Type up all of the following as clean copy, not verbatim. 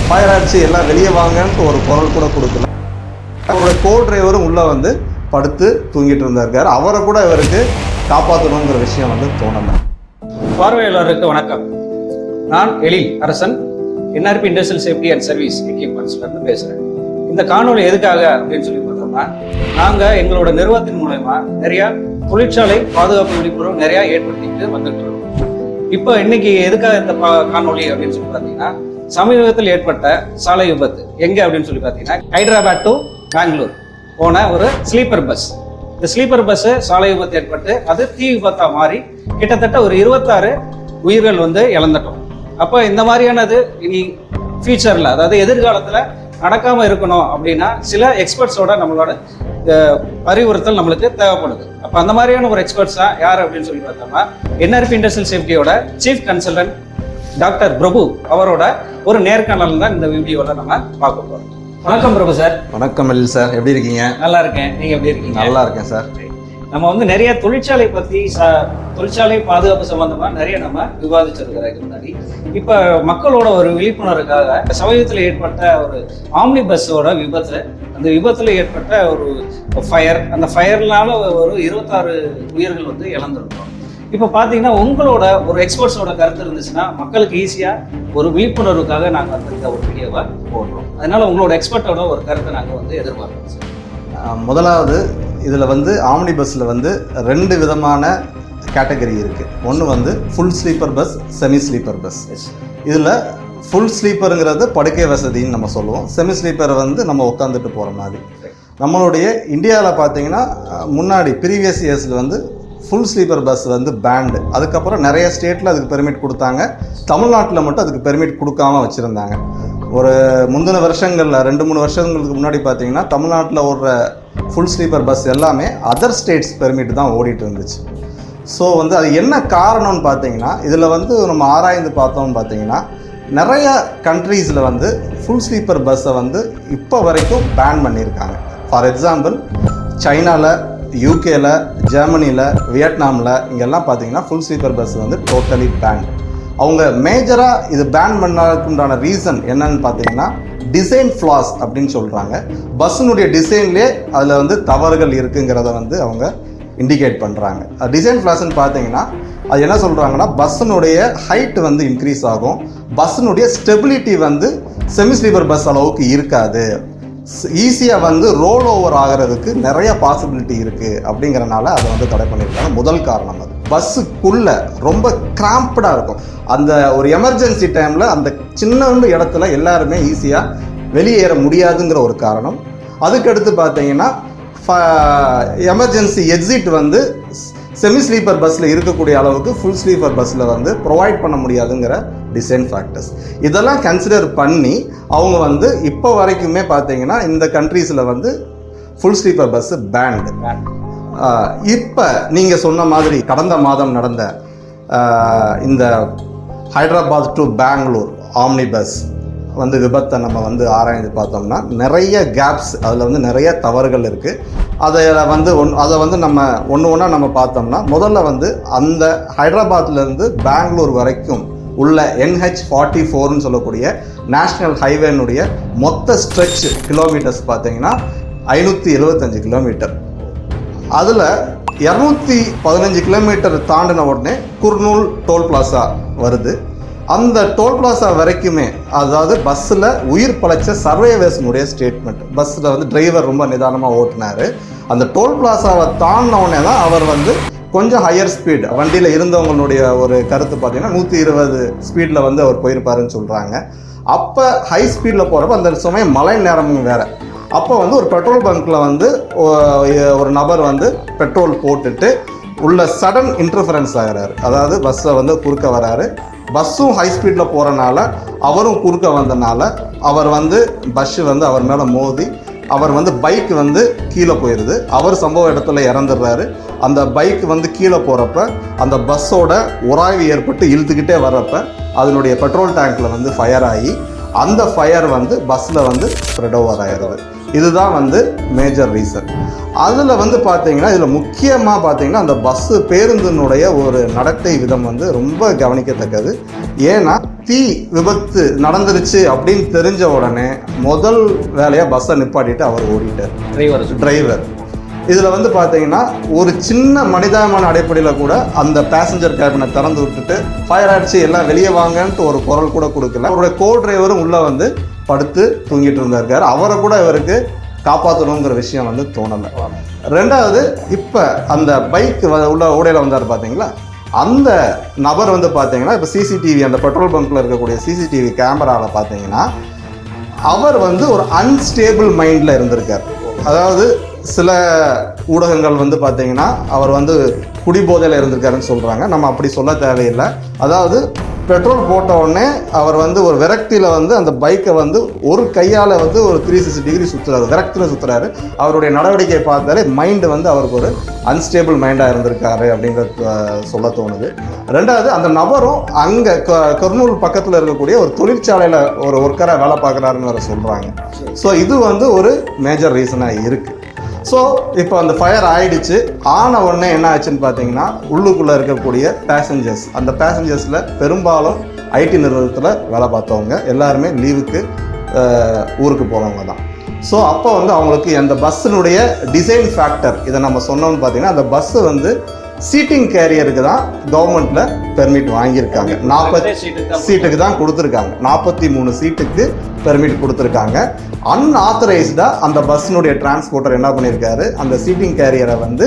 Fire ஆச்சு எல்லாம் வெளியே வாங்கன்ட்டு ஒரு குரல் கூட கொடுக்கல. அவரோட கோ டிரைவரும் உள்ளே வந்து படுத்து தூங்கிட்டு இருந்தார். அவரை கூட இவருக்கு காப்பாற்றணுங்கிற விஷயம் வந்து தோணலை. பார்வையாளருக்கு வணக்கம். நான் Ezhil Arasan, NRP industrial safety and service எக்யூப்மெண்ட்ஸ்லேருந்து பேசுகிறேன். இந்த காணொலி எதுக்காக அப்படின்னு சொல்லி பார்த்தோம்னா, நாங்கள் எங்களோட நிறுவனத்தின் மூலமா நிறையா தொழிற்சாலை பாதுகாப்பு விழிப்புணர்வு நிறையா ஏற்படுத்திட்டு வந்துட்டு இருக்கோம். இப்போ இன்னைக்கு எதுக்காக இந்த காணொலி அப்படின்னு சொல்லி பார்த்தீங்கன்னா, சமீபத்தில் ஏற்பட்ட சாலை விபத்து எங்கே அப்படின்னு சொல்லி பார்த்தீங்கன்னா, ஹைதராபாத் டு பெங்களூர் போன ஒரு ஸ்லீப்பர் பஸ். இந்த ஸ்லீப்பர் பஸ் சாலை விபத்து ஏற்பட்டு அது தீ விபத்தாக மாறி கிட்டத்தட்ட ஒரு 26 உயிர்கள் வந்து இழந்துட்டோம். அப்போ இந்த மாதிரியானது இனி ஃபியூச்சரில், அதாவது எதிர்காலத்தில் நடக்காமல் இருக்கணும் அப்படின்னா சில எக்ஸ்பர்ட்ஸோட நம்மளோட அறிவுறுத்தல் நம்மளுக்கு தேவைப்படுது. அப்போ அந்த மாதிரியான ஒரு எக்ஸ்பர்ட்ஸா யார் அப்படின்னு சொல்லி பார்த்தோம்னா, என்ஆர்பி இண்டஸ்ட்ரியல் சேஃப்டியோட சீஃப் கன்சல்டன்ட் டாக்டர் பிரபு அவரோட ஒரு நேர்காணல் தான் இந்த வீடியோவில் நம்ம பார்க்க போகிறோம். வணக்கம் பிரபு சார். வணக்கம் எழில் சார், எப்படி இருக்கீங்க? நல்லா இருக்கேன், நீங்க எப்படி இருக்கீங்க? நல்லா இருக்கேன் சார். நம்ம வந்து நிறைய தொழிற்சாலை பத்தி தொழிற்சாலை பாதுகாப்பு சம்பந்தமா நிறைய நம்ம விவாதிச்சிருக்கிறதுக்கு முன்னாடி இப்ப மக்களோட ஒரு விழிப்புணர்வுக்காக சமீபத்தில் ஏற்பட்ட ஒரு ஆம்னி பஸ்ஸோட விபத்து, அந்த விபத்துல ஏற்பட்ட ஒரு ஃபயர், அந்த ஃபயர்னால ஒரு 26 உயிர்கள் வந்து இழந்திருக்கிறோம். இப்போ பார்த்தீங்கன்னா உங்களோட ஒரு எக்ஸ்பர்ட்ஸோட கருத்து இருந்துச்சுன்னா மக்களுக்கு ஈஸியாக ஒரு விழிப்புணர்வுக்காக நாங்கள் வந்து இந்த ஒரு வீடியோவை போடுறோம். அதனால உங்களோட எக்ஸ்பர்ட்டோட ஒரு கருத்தை நாங்கள் வந்து எதிர்பார்க்கிறோம் சார். முதலாவது இதில் வந்து ஆம்னி பஸ்ஸில் வந்து 2 விதமான கேட்டகரி இருக்குது. ஒன்று வந்து full sleeper bus, semi sleeper bus. இதில் ஃபுல் ஸ்லீப்பருங்கிறது படுக்கை வசதின்னு நம்ம சொல்லுவோம். செமி ஸ்லீப்பர் வந்து நம்ம உட்காந்துட்டு போகிற மாதிரி. நம்மளுடைய இந்தியாவில் பார்த்தீங்கன்னா முன்னாடி ப்ரீவியஸ் இயர்ஸில் வந்து ஃபுல் ஸ்லீப்பர் பஸ் வந்து பேண்டு. அதுக்கப்புறம் நிறைய ஸ்டேட்டில் அதுக்கு பெர்மிட் கொடுத்தாங்க. தமிழ்நாட்டில் மட்டும் அதுக்கு பெர்மிட் கொடுக்காம வச்சுருந்தாங்க. ஒரு முந்தின வருஷங்களில் 2-3 வருஷங்களுக்கு முன்னாடி பார்த்தீங்கன்னா தமிழ்நாட்டில் ஓடுற ஃபுல் ஸ்லீப்பர் பஸ் எல்லாமே அதர் ஸ்டேட்ஸ் பெர்மிட் தான் ஓடிட்டு இருந்துச்சு. ஸோ வந்து அது என்ன காரணம்னு பார்த்தீங்கன்னா, இதில் வந்து நம்ம ஆராய்ந்து பார்த்தோம்னு பார்த்தீங்கன்னா, நிறைய கண்ட்ரீஸில் வந்து ஃபுல் ஸ்லீப்பர் பஸ்ஸை வந்து இப்போ வரைக்கும் பேன் பண்ணியிருக்காங்க. ஃபார் எக்ஸாம்பிள் சைனாவில், யூகேல, ஜெர்மனியில், வியட்நாமில் இங்கெல்லாம் பார்த்தீங்கன்னா ஃபுல் ஸ்லீப்பர் பஸ் வந்து டோட்டலி பேன். அவங்க மேஜராக இது பேன் பண்ணதுக்குண்டான ரீசன் என்னன்னு பார்த்தீங்கன்னா, டிசைன் ஃப்ளாஸ் அப்படின்னு சொல்கிறாங்க. பஸ்ஸினுடைய டிசைன்லேயே அதில் வந்து தவறுகள் இருக்குங்கிறத வந்து அவங்க இண்டிகேட் பண்ணுறாங்க. டிசைன் ஃப்ளாஸ்ன்னு பார்த்தீங்கன்னா அது என்ன சொல்கிறாங்கன்னா, பஸ்ஸினுடைய ஹைட் வந்து இன்க்ரீஸ் ஆகும், பஸ்ஸினுடைய ஸ்டெபிலிட்டி வந்து செமி ஸ்லீப்பர் பஸ் அளவுக்கு இருக்காது, ஈஸியாக வந்து ரோல் ஓவர் ஆகிறதுக்கு நிறைய பாசிபிலிட்டி இருக்குது அப்படிங்கிறனால அதை வந்து தடை பண்ணியிருக்காங்க. முதல் காரணம் அது. பஸ்ஸுக்குள்ளே ரொம்ப கிராம்ப்டாக இருக்கும். அந்த ஒரு எமர்ஜென்சி டைமில் அந்த சின்ன இடத்துல எல்லாருமே ஈஸியாக வெளியேற முடியாதுங்கிற ஒரு காரணம். அதுக்கடுத்து பார்த்தீங்கன்னா எமர்ஜென்சி எக்ஸிட் வந்து செமி ஸ்லீப்பர் பஸ்ஸில் இருக்கக்கூடிய அளவுக்கு ஃபுல் ஸ்லீப்பர் பஸ்ஸில் வந்து ப்ரொவைட் பண்ண முடியாதுங்கிற டிசைன் ஃபேக்டர்ஸ். இதெல்லாம் கன்சிடர் பண்ணி அவங்க வந்து இப்போ வரைக்குமே பார்த்தீங்கன்னா இந்த கண்ட்ரீஸில் வந்து ஃபுல் ஸ்லீப்பர் பஸ்ஸு பேண்டு. இப்போ நீங்கள் சொன்ன மாதிரி கடந்த மாதம் நடந்த இந்த Hyderabad to Bangalore omni bus வந்து விபத்தை நம்ம வந்து ஆராய்ந்து பார்த்தோம்னா நிறைய கேப்ஸ், அதில் வந்து நிறைய தவறுகள் இருக்குது. அதை வந்து நம்ம ஒன்று நம்ம பார்த்தோம்னா, முதல்ல வந்து அந்த ஹைதராபாத்லேருந்து பெங்களூர் வரைக்கும் உள்ள NH44ன்னு சொல்லக்கூடிய நேஷ்னல் ஹைவேனுடைய மொத்த ஸ்ட்ரெச் கிலோமீட்டர்ஸ் பார்த்தீங்கன்னா 575 கிலோமீட்டர். அதில் 215 கிலோமீட்டர் தாண்டின உடனே குர்னூல் டோல் பிளாசா வருது. அந்த டோல் பிளாசா வரைக்குமே, அதாவது பஸ்ஸில் உயிர் பழைச்ச சர்வேவர்ஸினுடைய ஸ்டேட்மெண்ட். பஸ்ஸில் வந்து டிரைவர் ரொம்ப நிதானமாக ஓட்டினார். அந்த டோல் பிளாசாவை தாண்டின உடனே தான் அவர் வந்து கொஞ்சம் ஹையர் ஸ்பீட், வண்டியில் இருந்தவங்களுடைய ஒரு கருத்து பார்த்தீங்கன்னா 120 ஸ்பீடில் வந்து அவர் போயிருப்பாருன்னு சொல்கிறாங்க. அப்போ ஹை ஸ்பீடில் போகிறப்ப அந்த சமயம் மழை நேரமும் வேறு. அப்போ வந்து ஒரு பெட்ரோல் பங்க்கில் வந்து ஒரு நபர் வந்து பெட்ரோல் போட்டுட்டு உள்ள சடன் இன்டர்ஃபரன்ஸ் ஆகிறாரு. அதாவது பஸ்ஸை வந்து குறுக்க வராரு. பஸ்ஸும் ஹை ஸ்பீடில் போகிறனால அவரும் குறுக்க வந்தனால அவர் வந்து பஸ்ஸு வந்து அவர் மேலே மோதி அவர் வந்து பைக் வந்து கீழே போயிடுது. அவர் சம்பவ இடத்துல இறந்துடுறாரு. அந்த பைக் வந்து கீழே போகிறப்ப அந்த பஸ்ஸோட உராய்வு ஏற்பட்டு இழுத்துக்கிட்டே வர்றப்ப அதனுடைய பெட்ரோல் டேங்க்கில் வந்து ஃபயர் ஆகி அந்த ஃபயர் வந்து பஸ்ஸில் வந்து ஸ்ப்ரெட் ஓவர் ஆயிடுது. இதுதான் வந்து மேஜர் ரீசன். அதில் வந்து பார்த்தீங்கன்னா இதில் முக்கியமாக பார்த்தீங்கன்னா அந்த பஸ்ஸு பேருந்தினுடைய ஒரு நடத்தை விதம் வந்து ரொம்ப கவனிக்கத்தக்கது. ஏன்னா தீ விபத்து நடந்துருச்சு அப்படின்னு தெரிஞ்ச உடனே முதல் வேலையாக பஸ்ஸை நிப்பாட்டிட்டு அவர் ஓடிட்டார் டிரைவர். இதில் வந்து பார்த்தீங்கன்னா ஒரு சின்ன மனிதாபிமான அடிப்படையில் கூட அந்த பேசஞ்சர் கேபினை திறந்து விட்டுட்டு ஃபயர் ஆயிடுச்சு எல்லாம் வெளியே வாங்கன்ட்டு ஒரு குரல் கூட கொடுக்கல. அவருடைய கோ டிரைவரும் உள்ளே வந்து படுத்து தூங்கிட்டு இருந்திருக்காரு. அவரை கூட இவருக்கு காப்பாற்றணுங்கிற விஷயம் வந்து தோணலை. ரெண்டாவது, இப்போ அந்த பைக் உள்ள ஓடையில் வந்தார் பார்த்தீங்களா, அந்த நபர் வந்து பார்த்தீங்கன்னா இப்போ சிசிடிவி அந்த பெட்ரோல் பங்க்கில் இருக்கக்கூடிய சிசிடிவி கேமராவில் பார்த்தீங்கன்னா அவர் வந்து ஒரு அன்ஸ்டேபிள் மைண்டில் இருந்திருக்கார். அதாவது சில ஊடகங்கள் வந்து பார்த்தீங்கன்னா அவர் வந்து குடிபோதையில் இருந்திருக்காருன்னு சொல்கிறாங்க. நம்ம அப்படி சொல்ல தேவையில்லை. அதாவது பெட்ரோல் போட்ட உடனே அவர் வந்து ஒரு விரக்தியில் வந்து அந்த பைக்கை வந்து ஒரு கையால் வந்து ஒரு 360 டிகிரி சுற்றுறாரு, விரக்தியில் சுற்றுறாரு. அவருடைய நடவடிக்கையை பார்த்தாலே மைண்டு வந்து அவருக்கு ஒரு அன்ஸ்டேபிள் மைண்டாக இருந்திருக்காரு அப்படிங்கிறது சொல்ல தோணுது. ரெண்டாவது, அந்த நபரும் அங்கே கர்னூல் பக்கத்தில் இருக்கக்கூடிய ஒரு தொழிற்சாலையில் ஒரு ஒர்க்கராக வேலை பார்க்குறாருன்னு வேறு சொல்கிறாங்க. ஸோ இது வந்து ஒரு மேஜர் ரீசனாக இருக்குது. ஸோ இப்போ அந்த ஃபயர் ஆயிடுச்சு. ஆன உடனே என்ன ஆச்சுன்னு பார்த்தீங்கன்னா உள்ளுக்குள்ளே இருக்கக்கூடிய பேசஞ்சர்ஸ், அந்த பேசஞ்சர்ஸில் பெரும்பாலும் ஐடி நிறுவனத்தில் வேலை பார்த்தவங்க எல்லாருமே லீவுக்கு ஊருக்கு போகிறவங்க தான். ஸோ அப்போ வந்து அவங்களுக்கு அந்த பஸ்ஸினுடைய டிசைன் ஃபேக்டர் இதை நம்ம சொன்னோம்னு பார்த்தீங்கன்னா அந்த பஸ்ஸு வந்து சீட்டிங் கேரியருக்கு தான் கவர்மெண்ட்டில் பெர்மிட் வாங்கியிருக்காங்க. 40 சீட்டுக்கு தான் கொடுத்துருக்காங்க. 43 சீட்டுக்கு பெர்மிட் கொடுத்துருக்காங்க. அன்ஆத்தரைஸ்டாக அந்த பஸ்ஸினுடைய டிரான்ஸ்போர்ட்டர் என்ன பண்ணியிருக்காரு, அந்த சீட்டிங் கேரியரை வந்து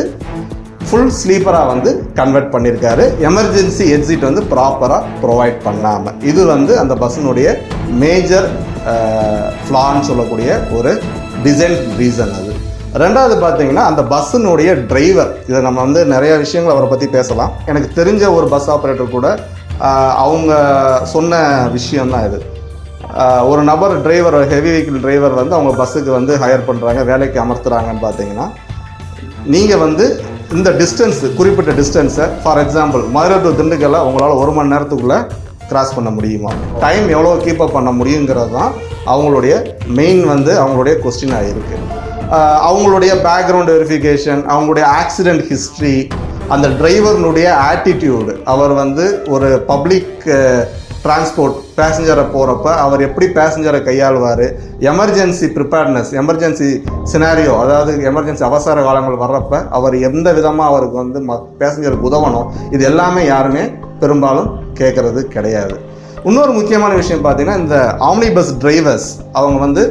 ஃபுல் ஸ்லீப்பராக வந்து கன்வெர்ட் பண்ணியிருக்காரு. எமர்ஜென்சி எக்ஸிட் வந்து ப்ராப்பராக ப்ரொவைட் பண்ணாமல். இது வந்து அந்த பஸ்ஸினுடைய மேஜர் ஃப்ளான்னு சொல்லக்கூடிய ஒரு டிசைன் ரீசன் அது. ரெண்டாவது பார்த்தீங்கன்னா அந்த பஸ்ஸினுடைய டிரைவர், இதை நம்ம வந்து நிறைய விஷயங்கள் அவரை பற்றி பேசலாம். எனக்கு தெரிஞ்ச ஒரு பஸ் ஆப்ரேட்டர் கூட அவங்க சொன்ன விஷயம்தான் இது. ஒரு நபர் டிரைவர், ஹெவி வெஹிக்கிள் டிரைவர் வந்து அவங்க பஸ்ஸுக்கு வந்து ஹையர் பண்ணுறாங்க, வேலைக்கு அமர்த்துறாங்கன்னு பார்த்தீங்கன்னா நீங்கள் வந்து இந்த டிஸ்டன்ஸு, குறிப்பிட்ட டிஸ்டன்ஸை, ஃபார் எக்ஸாம்பிள் மதுரை டு திண்டுக்கல்லை உங்களால் 1 மணி நேரத்துக்குள்ளே கிராஸ் பண்ண முடியுமா, டைம் எவ்வளோ கீப்பப் பண்ண முடியுங்கிறது தான் அவங்களுடைய மெயின் வந்து அவங்களுடைய கொஸ்டினாக இருக்குது. அவங்களுடைய பேக்ரவுண்ட் வெரிஃபிகேஷன், அவங்களுடைய ஆக்சிடெண்ட் ஹிஸ்ட்ரி, அந்த டிரைவர்னுடைய ஆட்டிடியூடு, அவர் வந்து ஒரு பப்ளிக் டிரான்ஸ்போர்ட் பேசஞ்சரை போகிறப்ப அவர் எப்படி பேசஞ்சரை கையாளுவார், எமர்ஜென்சி ப்ரிப்பேர்ட்னஸ், எமர்ஜென்சி சினாரியோ, அதாவது எமர்ஜென்சி அவசர காலங்கள் வர்றப்ப அவர் எந்த விதமாக அவருக்கு வந்து பேசஞ்சருக்கு உதவணும், இது எல்லாமே யாருமே பெரும்பாலும் கேட்குறது கிடையாது. இன்னொரு முக்கியமான விஷயம் பார்த்தீங்கன்னா இந்த ஆம்னி பஸ் டிரைவர்ஸ், அவங்க வந்து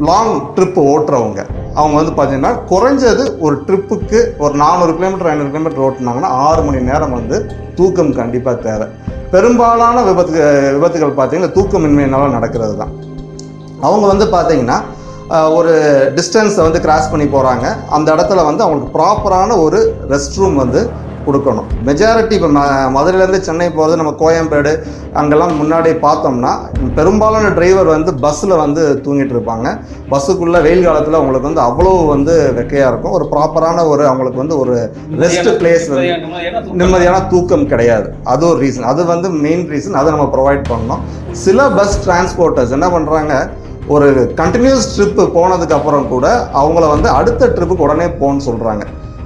லாங் ட்ரிப்பு ஓட்டுறவங்க, அவங்க வந்து பார்த்தீங்கன்னா குறைஞ்சது ஒரு ட்ரிப்புக்கு ஒரு 400 கிலோமீட்டர் 500 கிலோமீட்டர் ஓட்டுனாங்கன்னா 6 மணி நேரம் வந்து தூக்கம் கண்டிப்பாக தேவை. பெரும்பாலான விபத்துகள் பார்த்தீங்கன்னா தூக்கமின்மையினால நடக்கிறது தான். அவங்க வந்து பார்த்தீங்கன்னா ஒரு டிஸ்டன்ஸை வந்து கிராஸ் பண்ணி போகிறாங்க, அந்த இடத்துல வந்து அவங்களுக்கு ப்ராப்பரான ஒரு ரெஸ்ட் ரூம் வந்து கொடுக்கணும். மெஜாரிட்டி இப்போ மதுரையிலேருந்து சென்னை போகிறது, நம்ம கோயம்பேடு அங்கெல்லாம் முன்னாடியே பார்த்தோம்னா பெரும்பாலான டிரைவர் வந்து பஸ்ஸில் வந்து தூங்கிட்டு இருப்பாங்க. பஸ்ஸுக்குள்ளே வெயில் காலத்தில் அவங்களுக்கு வந்து அவ்வளோ வந்து வெக்கையாக இருக்கும். ஒரு ப்ராப்பரான ஒரு அவங்களுக்கு வந்து ஒரு ரெஸ்ட் பிளேஸ் வந்து நிம்மதியான தூக்கம் கிடையாது. அது ஒரு ரீசன், அது வந்து மெயின் ரீசன். அதை நம்ம ப்ரொவைட் பண்ணோம். சில பஸ் டிரான்ஸ்போர்ட்டர்ஸ் என்ன பண்ணுறாங்க, ஒரு கண்டினியூஸ் ட்ரிப்பு போனதுக்கப்புறம் கூட அவங்கள வந்து அடுத்த ட்ரிப்புக்கு உடனே போகணுன்னு சொல்கிறாங்க.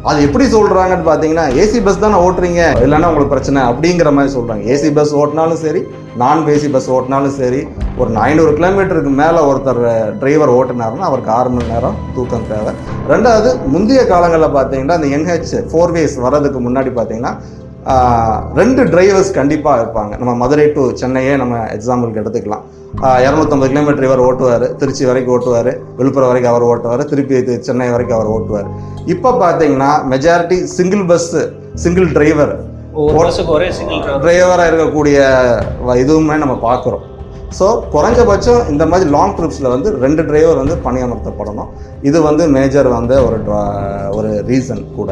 அது எப்படி சொல்கிறாங்கன்னு பார்த்தீங்கன்னா, ஏசி பஸ் தானே ஓட்டுறீங்க, இல்லைன்னா உங்களுக்கு பிரச்சனை அப்படிங்கிற மாதிரி சொல்கிறாங்க. ஏசி பஸ் ஓட்டினாலும் சரி, நான் ஏசி பஸ் ஓட்டினாலும் சரி, ஒரு 500 கிலோமீட்டருக்கு மேலே ஒருத்தர் டிரைவர் ஓட்டினாருன்னா அவருக்கு 6 மணி நேரம் தூக்கம் தேவை. ரெண்டாவது, முந்தைய காலங்களில் பார்த்தீங்கன்னா இந்த NH 4 ways வர்றதுக்கு முன்னாடி பார்த்தீங்கன்னா 2 டிரைவர்ஸ் கண்டிப்பாக இருப்பாங்க. நம்ம மதுரை டு சென்னையே நம்ம எக்ஸாம்பிளுக்கு எடுத்துக்கலாம். 250 கிலோமீட்டர் இவர் ஓட்டுவார், திருச்சி வரைக்கும் ஓட்டுவார், விழுப்புரம் வரைக்கும் அவர் ஓட்டுவார், திருப்பி சென்னை வரைக்கும் அவர் ஓட்டுவார். இப்போ பார்த்தீங்கன்னா majority single bus, single driver, டிரைவராக இருக்கக்கூடிய இதுவுமே நம்ம பார்க்குறோம். ஸோ குறைஞ்சபட்சம் இந்த மாதிரி லாங் ட்ரிப்ஸில் வந்து 2 டிரைவர் வந்து பணியமர்த்தப்படணும். இது வந்து மேஜர் வந்து ஒரு ரீசன் கூட.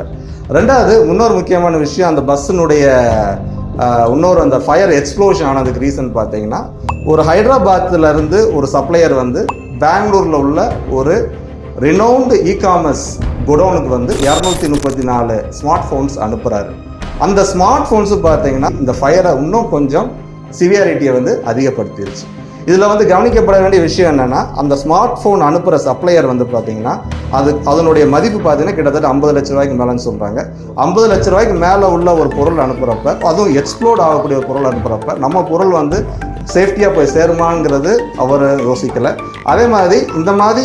ரெண்டாவது, இன்னொரு முக்கியமான விஷயம், அந்த பஸ்ஸினுடைய இன்னொரு அந்த ஃபயர் எக்ஸ்ப்ளோஷன் ஆனதுக்கு ரீசன் பார்த்தீங்கன்னா, ஒரு ஹைதராபாத்லேருந்து ஒரு சப்ளையர் வந்து பெங்களூரில் உள்ள ஒரு ரினவுண்டு இ-காமர்ஸ் குடோனுக்கு வந்து 234 ஸ்மார்ட் ஃபோன்ஸ் அனுப்புகிறாரு. அந்த ஸ்மார்ட் ஃபோன்ஸு பார்த்தீங்கன்னா இந்த ஃபயரை இன்னும் கொஞ்சம் சிவியாரிட்டியை வந்து அதிகப்படுத்திடுச்சு. இதில் வந்து கவனிக்கப்பட வேண்டிய விஷயம் என்னென்னா, அந்த ஸ்மார்ட் ஃபோன் அனுப்புகிற சப்ளையர் வந்து பார்த்தீங்கன்னா அதனுடைய மதிப்பு பார்த்தீங்கன்னா கிட்டத்தட்ட 50 லட்ச ரூபாய்க்கு மேலேன்னு சொல்கிறாங்க. 50 லட்ச ரூபாய்க்கு மேலே உள்ள ஒரு பொருள் அனுப்புகிறப்ப, அதுவும் எக்ஸ்ப்ளோர்ட் ஆகக்கூடிய ஒரு பொருள் அனுப்புகிறப்ப நம்ம பொருள் வந்து சேஃப்டியாக போய் சேருமாங்கிறது அவர் யோசிக்கலை. அதே மாதிரி இந்த மாதிரி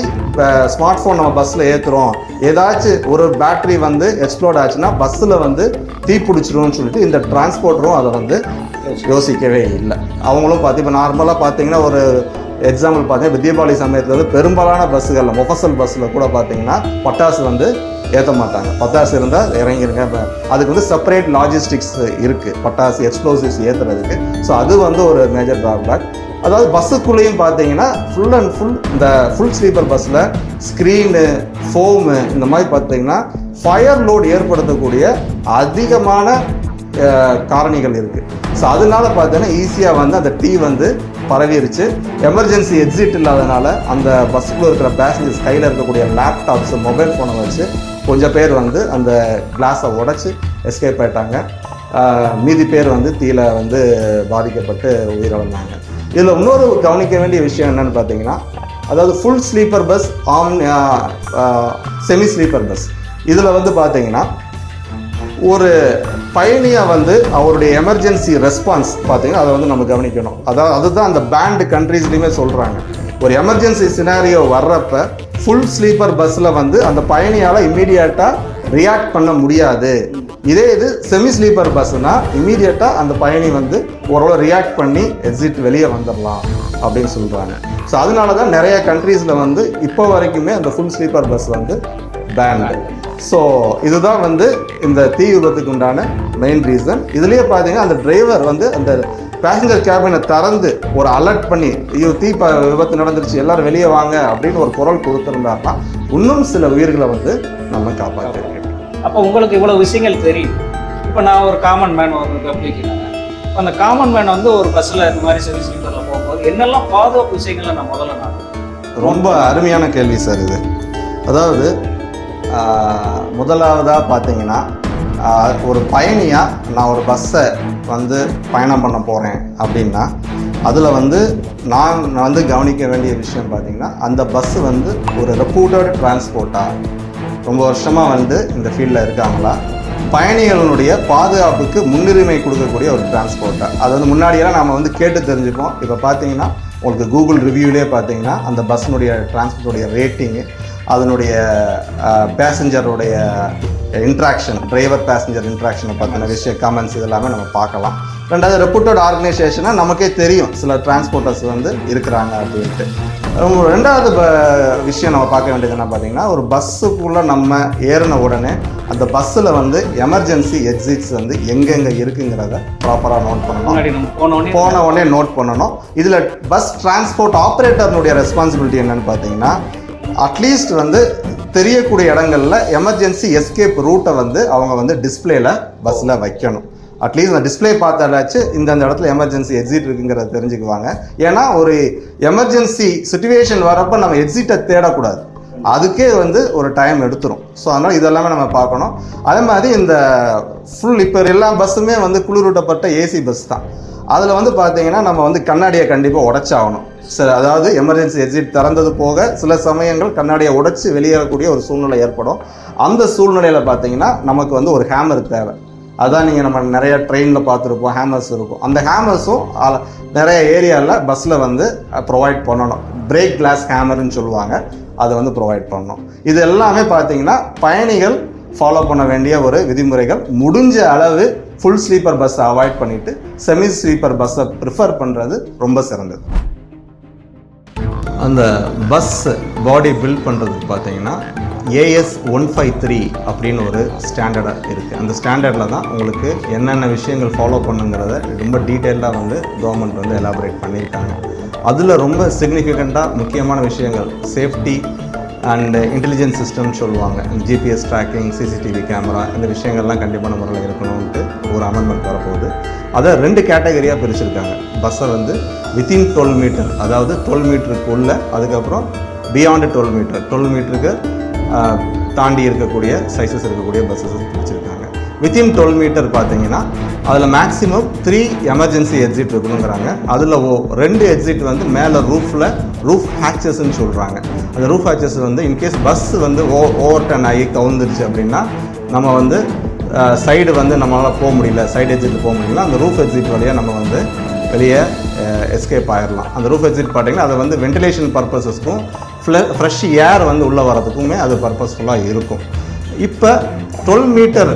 ஸ்மார்ட் ஃபோன் நம்ம பஸ்ஸில் ஏற்றுறோம், ஏதாச்சும் ஒரு பேட்டரி வந்து எக்ஸ்ப்ளோர்ட் ஆச்சுன்னா பஸ்ஸில் வந்து தீ பிடிச்சிரும்னு சொல்லிட்டு இந்த டிரான்ஸ்போர்ட்டரும் அதை வந்து யோசிக்கவே இல்லை. அவங்களும் பார்த்து இப்போ நார்மலாக பார்த்தீங்கன்னா ஒரு எக்ஸாம்பிள் பார்த்தீங்கன்னா தீபாவளி சமயத்தில் வந்து பெரும்பாலான பஸ்ஸுகளில் மொஃபசல் பஸ்ஸில் கூட பார்த்தீங்கன்னா பட்டாசு வந்து ஏற்ற மாட்டாங்க. பட்டாசு இருந்தால் இறங்கிருங்க. அதுக்கு வந்து செப்பரேட் லாஜிஸ்டிக்ஸ் இருக்குது பட்டாசு எக்ஸ்ப்ளோசிவ்ஸ் ஏற்றுறதுக்கு. ஸோ அது வந்து ஒரு மேஜர் ட்ராபேக். அதாவது பஸ்ஸுக்குள்ளேயும் பார்த்தீங்கன்னா ஃபுல் அண்ட் ஃபுல் இந்த ஃபுல் ஸ்லீப்பர் பஸ்ஸில் ஸ்க்ரீனு, ஃபோமு இந்த மாதிரி பார்த்தீங்கன்னா ஃபயர் லோட் ஏற்படுத்தக்கூடிய அதிகமான காரணிகள் இருக்குது. ஸோ அதனால பார்த்தீங்கன்னா ஈஸியாக வந்து அந்த டீ வந்து பரவிருச்சு. எமர்ஜென்சி எக்ஸிட் இல்லாதனால அந்த பஸ்ஸுக்குள்ளே இருக்கிற பேசஞ்சர்ஸ் கையில் இருக்கக்கூடிய லேப்டாப்ஸ், மொபைல் ஃபோனை வச்சு கொஞ்சம் பேர் வந்து அந்த கிளாஸை உடச்சி எஸ்கேப் ஆகிட்டாங்க. மீதி பேர் வந்து தீயில வந்து பாதிக்கப்பட்டு உயிரிழந்தாங்க. இதில் இன்னொரு கவனிக்க வேண்டிய விஷயம் என்னென்னு பார்த்தீங்கன்னா, அதாவது full sleeper bus, semi sleeper bus, இதில் வந்து பார்த்தீங்கன்னா ஒரு பயணியை வந்து அவருடைய எமர்ஜென்சி ரெஸ்பான்ஸ் பார்த்தீங்கன்னா அதை வந்து நம்ம கவனிக்கணும். அதுதான் அந்த பேண்ட் கண்ட்ரீஸ்லையுமே சொல்கிறாங்க. ஒரு எமர்ஜென்சி சினாரியோ வர்றப்ப ஃபுல் ஸ்லீப்பர் பஸ்ஸில் வந்து அந்த பயணியால் இம்மீடியட்டாக ரியாக்ட் பண்ண முடியாது. இதே இது செமி ஸ்லீப்பர் பஸ்ஸுனால் இம்மீடியட்டாக அந்த பயணி வந்து ஓரளவு ரியாக்ட் பண்ணி எக்ஸிட் வெளியே வந்துடலாம் அப்படின்னு சொல்கிறாங்க. ஸோ அதனால தான் நிறைய கண்ட்ரீஸில் வந்து இப்போ வரைக்குமே அந்த ஃபுல் ஸ்லீப்பர் பஸ் வந்து பேண்டு. ஸோ இதுதான் வந்து இந்த தீ விபத்துக்கு உண்டான மெயின் ரீசன். இதுலேயே பார்த்தீங்கன்னா அந்த டிரைவர் வந்து அந்த பேசஞ்சர் கேபினை திறந்து ஒரு அலர்ட் பண்ணி ஐயோ தீ விபத்து நடந்துருச்சு எல்லாரும் வெளியே வாங்க அப்படின்னு ஒரு குரல் கொடுத்துருந்தாருன்னா இன்னும் சில உயிர்களை வந்து நம்ம காப்பாற்றிருக்கோம். அப்போ உங்களுக்கு இவ்வளோ விஷயங்கள் தெரியும். இப்போ நான் ஒரு காமன் மேன் ஒரு பப்ளிக்னாங்க, அந்த காமன் மேன் வந்து ஒரு பஸ்ஸில் இந்த மாதிரி சர்வீஸ் சென்டரில் போகும்போது என்னெல்லாம் பாதுகாப்பு விஷயங்களை நான் முதல்ல ரொம்ப அருமையான கேள்வி சார் இது. அதாவது முதலாவதாக பார்த்தீங்கன்னா ஒரு பயணியாக நான் ஒரு பஸ்ஸை வந்து பயணம் பண்ண போகிறேன் அப்படின்னா அதில் வந்து நான் வந்து கவனிக்க வேண்டிய விஷயம் பார்த்தீங்கன்னா அந்த பஸ்ஸு வந்து ஒரு ரெப்யூட்டட் டிரான்ஸ்போர்ட்டாக ரொம்ப வருஷமாக வந்து இந்த ஃபீல்டில் இருக்காங்களா, பயணிகளுடைய பாதுகாப்புக்கு முன்னுரிமை கொடுக்கக்கூடிய ஒரு டிரான்ஸ்போர்ட்டாக. அது வந்து முன்னாடியெல்லாம் நம்ம வந்து கேட்டு தெரிஞ்சுப்போம். இப்போ பார்த்தீங்கன்னா உங்களுக்கு கூகுள் ரிவ்யூலே பார்த்தீங்கன்னா அந்த பஸ்ஸினுடைய டிரான்ஸ்போர்ட்டுடைய ரேட்டிங்கு, அதனுடைய பேசஞ்சருடைய இன்ட்ராக்ஷன், டிரைவர் பேசஞ்சர் இன்ட்ராக்ஷனை பற்றின விஷயம், கமெண்ட்ஸ் இதெல்லாமே நம்ம பார்க்கலாம். ரெண்டாவது ரெப்யூட்டட் ஆர்கனைசேஷனாக நமக்கே தெரியும் சில டிரான்ஸ்போர்ட்டர்ஸ் வந்து இருக்கிறாங்க அப்படின்ட்டு. ரெண்டாவது விஷயம் நம்ம பார்க்க வேண்டியது என்ன பார்த்தீங்கன்னா, ஒரு பஸ்ஸுக்குள்ளே நம்ம ஏறின உடனே அந்த பஸ்ஸில் வந்து எமர்ஜென்சி எக்ஸிட்ஸ் வந்து எங்கெங்கே இருக்குங்கிறத ப்ராப்பராக நோட் பண்ணணும். போன உடனே நோட் பண்ணணும். இதில் பஸ் டிரான்ஸ்போர்ட் ஆப்ரேட்டர்னுடைய ரெஸ்பான்சிபிலிட்டி என்னென்னு பார்த்தீங்கன்னா, அட்லீஸ்ட் வந்து தெரியக்கூடிய இடங்களில் எமர்ஜென்சி எஸ்கேப் ரூட்டை வந்து அவங்க வந்து டிஸ்பிளேல பஸ்ஸில் வைக்கணும். அட்லீஸ்ட் அந்த டிஸ்பிளே பார்த்தாலாச்சு இந்த இடத்துல எமர்ஜென்சி எக்ஸிட் இருக்குங்கிறத தெரிஞ்சுக்குவாங்க. ஏன்னா ஒரு எமர்ஜென்சி சுச்சுவேஷன் வரப்போ நம்ம எக்ஸிட்டை தேடக்கூடாது, அதுக்கே வந்து ஒரு டைம் எடுத்துரும். ஸோ அதனால் இதெல்லாமே நம்ம பார்க்கணும். அதே மாதிரி இந்த ஃபுல் இப்போ எல்லா பஸ்ஸுமே வந்து குளிரூட்டப்பட்ட ஏசி பஸ் தான். அதில் வந்து பார்த்தீங்கன்னா நம்ம வந்து கண்ணாடியை கண்டிப்பாக உடைச்சாகணும். அதாவது எமர்ஜென்சி எக்ஸிட் திறந்தது போக சில சமயங்கள் கண்ணாடியை உடைச்சி வெளியேறக்கூடிய ஒரு சூழ்நிலை ஏற்படும். அந்த சூழ்நிலையில் பார்த்தீங்கன்னா நமக்கு வந்து ஒரு ஹேமர் தேவை. அதான் நீங்கள் நம்ம நிறைய ட்ரெயினில் பார்த்துருப்போம், ஹேமர்ஸ் இருக்கும். அந்த ஹேமர்ஸும் நிறைய ஏரியாவில் பஸ்ஸில் வந்து ப்ரொவைட் பண்ணணும். பிரேக் கிளாஸ் ஹேமர்னு சொல்லுவாங்க, அதை வந்து ப்ரொவைட் பண்ணணும். இது எல்லாமே பார்த்தீங்கன்னா பயணிகள் ஃபாலோ பண்ண வேண்டிய ஒரு விதிமுறைகள். முடிஞ்ச அளவு ஃபுல் ஸ்லீப்பர் பஸ்ஸை அவாய்ட் பண்ணிவிட்டு செமி ஸ்லீப்பர் பஸ்ஸை ப்ரிஃபர் பண்ணுறது ரொம்ப சிறந்தது. அந்த பஸ் பாடி பில்ட் பண்ணுறதுக்கு பார்த்தீங்கன்னா AS 153 அப்படின்னு ஒரு ஸ்டாண்டர்டாக இருக்குது. அந்த ஸ்டாண்டர்டில் தான் உங்களுக்கு என்னென்ன விஷயங்கள் ஃபாலோ பண்ணுங்கிறத ரொம்ப டீட்டெயிலாக வந்து கவர்மெண்ட் வந்து எலாபரேட் பண்ணியிருக்காங்க. அதில் ரொம்ப சிக்னிஃபிகண்ட்டாக முக்கியமான விஷயங்கள் சேஃப்டி அண்ட் இன்டெலிஜென்ஸ் சிஸ்டம்னு சொல்லுவாங்க. GPS ட்ராக்கிங், CCTV கேமரா, இந்த விஷயங்கள்லாம் கண்டிப்பான முறையில் இருக்கணும்ன்ட்டு ஒரு அமெண்ட்மெண்ட் வரப்போகுது. அதை 2 கேட்டகரியாக பிரிச்சுருக்காங்க. பஸ்ஸை வந்து வித்தின் 12 மீட்டர், அதாவது 12 மீட்டருக்குள்ளே, அதுக்கப்புறம் பியாண்டு 12 மீட்டர், 12 மீட்டருக்கு தாண்டி இருக்கக்கூடிய சைஸஸ் இருக்கக்கூடிய பஸ்ஸஸ் பிரிச்சுருக்காங்க. வித்தின் 12 மீட்டர் பார்த்தீங்கன்னா அதில் மேக்ஸிமம் 3 எமர்ஜென்சி எக்ஸிட் இருக்கணுங்கிறாங்க. அதில் 2 எக்ஸிட் வந்து மேலே ரூஃப் ஹேச்சஸ்ன்னு சொல்கிறாங்க. அந்த ரூஃப் ஹேச்சஸ் வந்து இன்கேஸ் பஸ் வந்து ஓவர் டர்ன் ஆகி கவுந்துருச்சு அப்படின்னா நம்ம வந்து சைடு வந்து நம்மளால் போக முடியல, சைடு எக்ஸிட் போக முடியல, அந்த ரூஃப் எக்ஸிட் வழியாக நம்ம வந்து வெளியே எஸ்கேப் ஆகிடலாம். அந்த ரூஃப் எக்ஸிட் பார்த்தீங்கன்னா அதை வந்து வென்டிலேஷன் பர்பஸஸ்க்கும் ஃப்ரெஷ் ஏர் வந்து உள்ளே வரதுக்குமே அது பர்பஸ்ஃபுல்லாக இருக்கும். இப்போ 12 மீட்டர்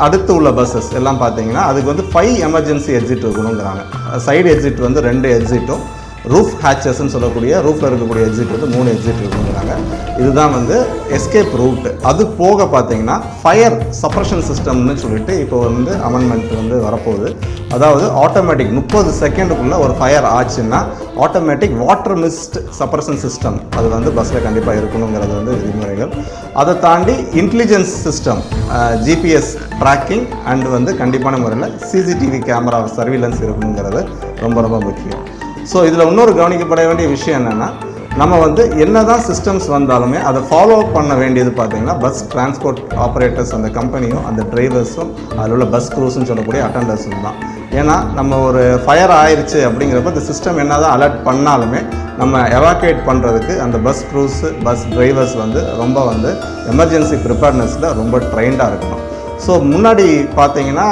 அடுத்து உள்ள பஸ்ஸஸ் எல்லாம் பார்த்தீங்கன்னா அதுக்கு வந்து 5 எமர்ஜென்சி எக்ஸிட் இருக்கணுங்கிறாங்க. சைடு எக்ஸிட் வந்து 2 எக்ஸிட்டும், ரூஃப் ஹேச்சஸ்ன்னு சொல்லக்கூடிய ரூஃபில் இருக்கக்கூடிய எக்ஸிட் வந்து 3 எக்ஸிட் இருக்கணுங்கிறாங்க. இதுதான் வந்து எஸ்கேப் ரூட். அது போக பார்த்தீங்கன்னா ஃபயர் சப்ரஷன் சிஸ்டம்னு சொல்லிட்டு இப்போ வந்து அமெண்ட்மெண்ட் வந்து வரப்போகுது. அதாவது ஆட்டோமேட்டிக் 30 செகண்டுக்குள்ளே ஒரு ஃபயர் ஆச்சுன்னா automatic water mist suppression system அது வந்து பஸ்ஸில் கண்டிப்பாக இருக்கணுங்கிறது வந்து விதிமுறைகள். அதை தாண்டி intelligence system, GPS tracking and வந்து கண்டிப்பான முறையில் சிசிடிவி கேமரா சர்வீலன்ஸ் இருக்கணுங்கிறது ரொம்ப ரொம்ப முக்கியம். ஸோ இதில் இன்னொரு கவனிக்கப்பட வேண்டிய விஷயம் என்னென்னா, நம்ம வந்து என்ன தான் சிஸ்டம்ஸ் வந்தாலுமே அதை ஃபாலோ அப் பண்ண வேண்டியது பார்த்திங்கன்னா பஸ் டிரான்ஸ்போர்ட் ஆப்ரேட்டர்ஸ், அந்த கம்பெனியும் அந்த டிரைவர்ஸும் அதில் உள்ள பஸ் க்ரூஸ்ன்னு சொல்லக்கூடிய அட்டண்டர்ஸும் தான். ஏன்னா நம்ம ஒரு ஃபயர் ஆயிடுச்சு அப்படிங்கிறப்ப இந்த சிஸ்டம் என்ன தான் அலர்ட் பண்ணாலுமே நம்ம எவாக்குவேட் பண்ணுறதுக்கு அந்த பஸ் க்ரூஸ், பஸ் டிரைவர்ஸ் வந்து ரொம்ப வந்து எமர்ஜென்சி ப்ரிப்பேர்னஸில் ரொம்ப ட்ரெயின்டாக இருக்கணும். ஸோ முன்னாடி பார்த்தீங்கன்னா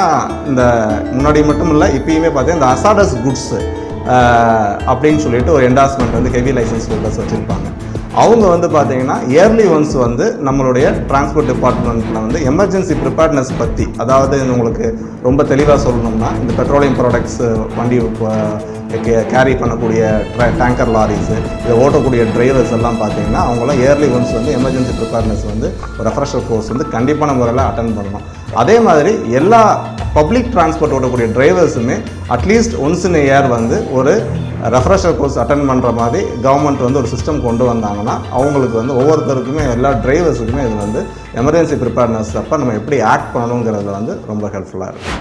முன்னாடி மட்டும் இல்லை, இப்பயுமே பார்த்தீங்கன்னா இந்த அசாடஸ் குட்ஸு அப்படின்னு சொல்லிட்டு ஒரு என்டார்ஸ்மெண்ட் வந்து ஹெவி லைசன்ஸ் ஹோல்டர்ஸ் வச்சுருப்பாங்க. அவங்க வந்து பார்த்தீங்கன்னா இயர்லி ஒன்ஸ் வந்து நம்மளுடைய டிரான்ஸ்போர்ட் டிபார்ட்மெண்ட்டில் வந்து எமர்ஜென்சி ப்ரிப்பேர்னஸ் பற்றி, அதாவது உங்களுக்கு ரொம்ப தெளிவாக சொல்லணும்னா இந்த பெட்ரோலியம் ப்ராடக்ட்ஸ் வண்டி கேரி பண்ணக்கூடிய டேங்கர் லாரிஸு, இதை ஓட்டக்கூடிய டிரைவர்ஸ் எல்லாம் பார்த்தீங்கன்னா அவங்களாம் இயர்லி ஒன்ஸ் வந்து எமர்ஜென்சி ப்ரிப்பேர்னஸ் வந்து ரெஃப்ரெஷர் கோர்ஸ் வந்து கண்டிப்பான முறையில் அட்டன் பண்ணணும். அதே மாதிரி எல்லா பப்ளிக் டிரான்ஸ்போர்ட் ஓடக்கூடிய டிரைவர்ஸுமே அட்லீஸ்ட் ஒன்ஸ் இன் இயர் வந்து ஒரு ரெஃப்ரெஷர் கோர்ஸ் அட்டன் பண்ணுற மாதிரி கவர்மெண்ட் வந்து ஒரு சிஸ்டம் கொண்டு வந்தாங்கன்னா அவங்களுக்கு வந்து ஒவ்வொருத்தருக்குமே, எல்லா டிரைவர்ஸுக்குமே இது வந்து எமர்ஜென்சி ப்ரிப்பேர்னஸ் அப்போ நம்ம எப்படி ஆக்ட் பண்ணணுங்கிறதுல வந்து ரொம்ப ஹெல்ப்ஃபுல்லாக இருக்கும்.